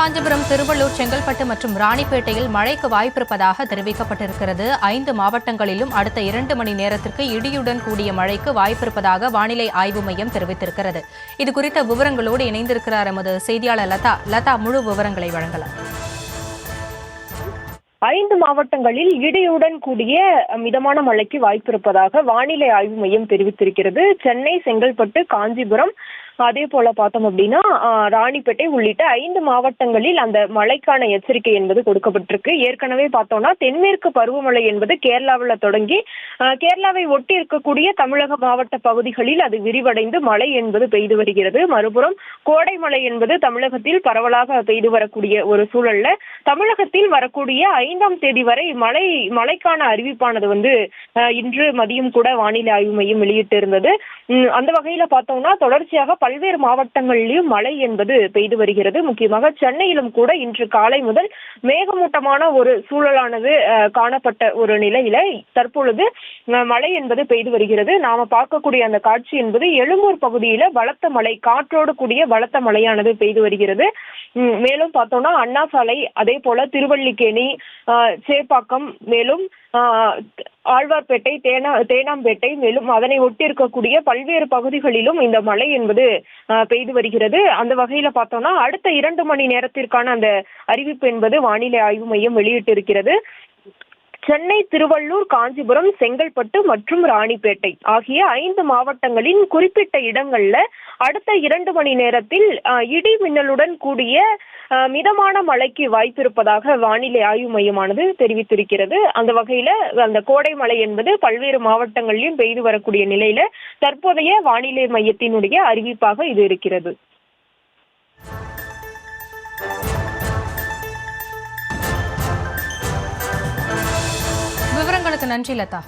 காஞ்சிபுரம், திருவள்ளூர், செங்கல்பட்டு மற்றும் ராணிப்பேட்டையில் மழைக்கு வாய்ப்பிருப்பதாக தெரிவிக்கப்பட்டிருக்கிறது. 5 மாவட்டங்களிலும் அடுத்த 2 மணி நேரத்திற்கு இடியுடன் கூடிய மழைக்கு வாய்ப்பிருப்பதாக வானிலை ஆய்வு மையம் தெரிவித்திருக்கிறது. இதுகுறித்த விவரங்களோடு இணைந்திருக்கிறார் எமது செய்தியாளர் லதா. லதா, முழு விவரங்களை வழங்கலாம். 5 மாவட்டங்களில் இடியுடன் கூடிய மிதமான மழைக்கு வாய்ப்பிருப்பதாக வானிலை ஆய்வு மையம் தெரிவித்திருக்கிறது. சென்னை, செங்கல்பட்டு, காஞ்சிபுரம், அதே போல பார்த்தோம் அப்படின்னா ராணிப்பேட்டை உள்ளிட்ட 5 மாவட்டங்களில் அந்த மழைக்கான எச்சரிக்கை என்பது கொடுக்கப்பட்டிருக்கு. ஏற்கனவே பார்த்தோம்னா தென்மேற்கு பருவமழை என்பது கேரளாவில் தொடங்கி கேரளாவை ஒட்டி இருக்கக்கூடிய தமிழக மாவட்ட பகுதிகளில் அது விரிவடைந்து மழை என்பது பெய்து வருகிறது. மறுபுறம் கோடை மழை என்பது தமிழகத்தில் பரவலாக பெய்து வரக்கூடிய ஒரு சூழல்ல தமிழகத்தில் வரக்கூடிய 5ஆம் தேதி வரை மழைக்கான அறிவிப்பானது இன்று மதியம் கூட வானிலை ஆய்வு மையம் வெளியிட்டிருந்தது. அந்த வகையில பார்த்தோம்னா தொடர்ச்சியாக பல்வேறு மாவட்டங்களிலும் மழை என்பது பெய்து வருகிறது. முக்கியமாக சென்னையிலும் கூட இன்று காலை முதல் மேகமூட்டமான ஒரு சூழலானது காணப்பட்ட ஒரு நிலையில தற்பொழுது மழை என்பது பெய்து வருகிறது. நாம பார்க்கக்கூடிய அந்த காட்சி என்பது எழும்பூர் பகுதியில பலத்த மழை, காற்றோடு கூடிய பலத்த மழையானது பெய்து வருகிறது. மேலும் பார்த்தோம்னா அண்ணா சாலை, அதே போல திருவல்லிக்கேணி, சேப்பாக்கம், மேலும் ஆழ்வார்பேட்டை, தேனாம்பேட்டை, மேலும் அதனை ஒட்டி இருக்கக்கூடிய பல்வேறு பகுதிகளிலும் இந்த மழை என்பது பெய்து வருகிறது. அந்த வகையில பார்த்தோம்னா அடுத்த 2 மணி நேரத்திற்கான அந்த அறிவிப்பு என்பது வானிலை ஆய்வு மையம் வெளியிட்டிருக்கிறது. சென்னை, திருவள்ளூர், காஞ்சிபுரம், செங்கல்பட்டு மற்றும் ராணிப்பேட்டை ஆகிய 5 மாவட்டங்களின் குறிப்பிட்ட இடங்கள்ல அடுத்த 2 மணி நேரத்தில் இடி மின்னலுடன் கூடிய மிதமான மழைக்கு வாய்ப்பிருப்பதாக வானிலை ஆய்வு மையமானது தெரிவித்திருக்கிறது. அந்த வகையில அந்த கோடை மழை என்பது பல்வேறு மாவட்டங்களிலும் பெய்து வரக்கூடிய நிலையில தற்போதைய வானிலை மையத்தினுடைய அறிவிப்பாக இது இருக்கிறது. விவரங்களுக்கு நன்றி லதா.